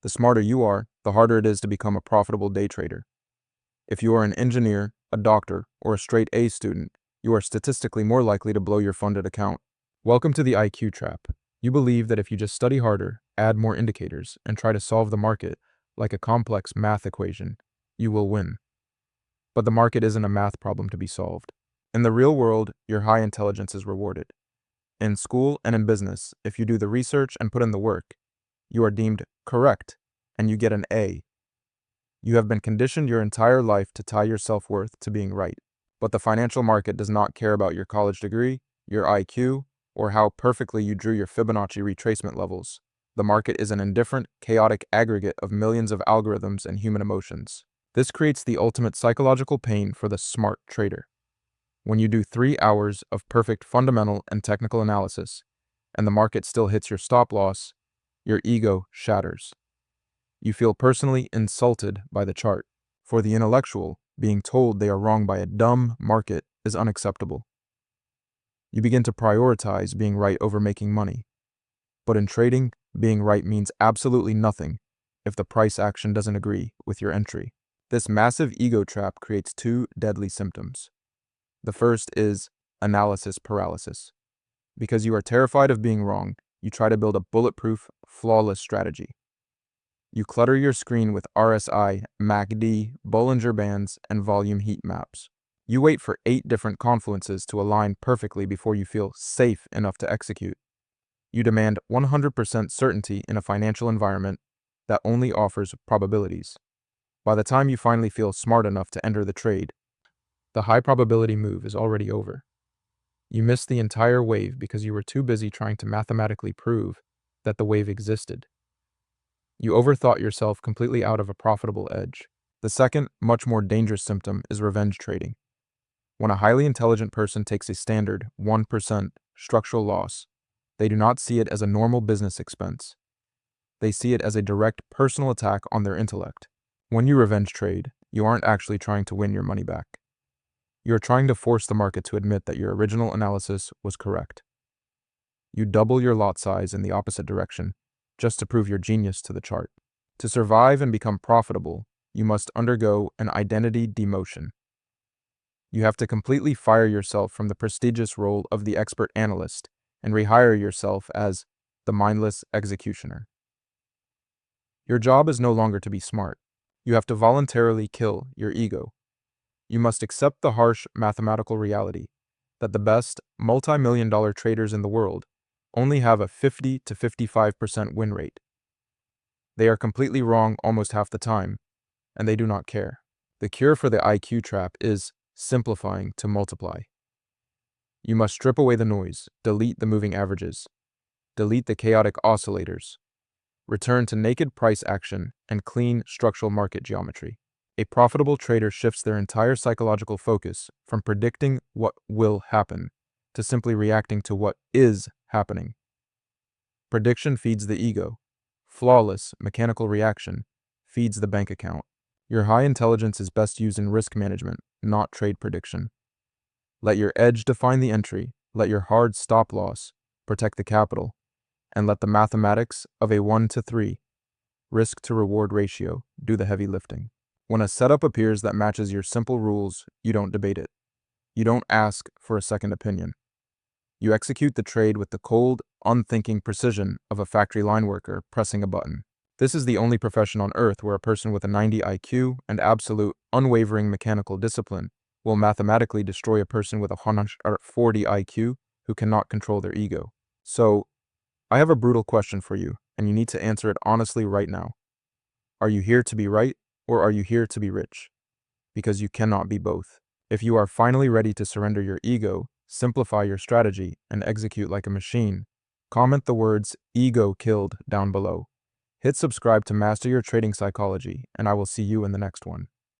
The smarter you are, the harder it is to become a profitable day trader. If you are an engineer, a doctor, or a straight A student, you are statistically more likely to blow your funded account. Welcome to the IQ trap. You believe that if you just study harder, add more indicators, and try to solve the market like a complex math equation, you will win. But the market isn't a math problem to be solved. In the real world, your high intelligence is rewarded. In school and in business, if you do the research and put in the work, you are deemed correct and you get an A. You have been conditioned your entire life to tie your self-worth to being right. But the financial market does not care about your college degree, your IQ, or how perfectly you drew your Fibonacci retracement levels. The market is an indifferent, chaotic aggregate of millions of algorithms and human emotions. This creates the ultimate psychological pain for the smart trader. When you do 3 hours of perfect fundamental and technical analysis, and the market still hits your stop loss, your ego shatters. You feel personally insulted by the chart. For the intellectual, being told they are wrong by a dumb market is unacceptable. You begin to prioritize being right over making money. But in trading, being right means absolutely nothing if the price action doesn't agree with your entry. This massive ego trap creates 2 deadly symptoms. The first is analysis paralysis. Because you are terrified of being wrong, you try to build a bulletproof, flawless strategy. You clutter your screen with RSI, MACD, Bollinger Bands, and volume heat maps. You wait for 8 different confluences to align perfectly before you feel safe enough to execute. You demand 100% certainty in a financial environment that only offers probabilities. By the time you finally feel smart enough to enter the trade, the high probability move is already over. You missed the entire wave because you were too busy trying to mathematically prove that the wave existed. You overthought yourself completely out of a profitable edge. The second, much more dangerous symptom is revenge trading. When a highly intelligent person takes a standard 1% structural loss, they do not see it as a normal business expense. They see it as a direct personal attack on their intellect. When you revenge trade, you aren't actually trying to win your money back. You're trying to force the market to admit that your original analysis was correct. You double your lot size in the opposite direction, just to prove your genius to the chart. To survive and become profitable, you must undergo an identity demotion. You have to completely fire yourself from the prestigious role of the expert analyst and rehire yourself as the mindless executioner. Your job is no longer to be smart. You have to voluntarily kill your ego. You must accept the harsh mathematical reality that the best multi-million-dollar traders in the world only have a 50 to 55% win rate. They are completely wrong almost half the time, and they do not care. The cure for the IQ trap is simplifying to multiply. You must strip away the noise, delete the moving averages, delete the chaotic oscillators, return to naked price action and clean structural market geometry. A profitable trader shifts their entire psychological focus from predicting what will happen to simply reacting to what is happening. Prediction feeds the ego. Flawless, mechanical reaction feeds the bank account. Your high intelligence is best used in risk management, not trade prediction. Let your edge define the entry, let your hard stop loss protect the capital, and let the mathematics of a 1-to-3 risk to reward ratio do the heavy lifting. When a setup appears that matches your simple rules, you don't debate it. You don't ask for a second opinion. You execute the trade with the cold, unthinking precision of a factory line worker pressing a button. This is the only profession on earth where a person with a 90 IQ and absolute, unwavering mechanical discipline will mathematically destroy a person with a 140 IQ who cannot control their ego. So, I have a brutal question for you, and you need to answer it honestly right now. Are you here to be right, or are you here to be rich? Because you cannot be both. If you are finally ready to surrender your ego, simplify your strategy, and execute like a machine, comment the words "ego killed" down below. Hit subscribe to master your trading psychology, and I will see you in the next one.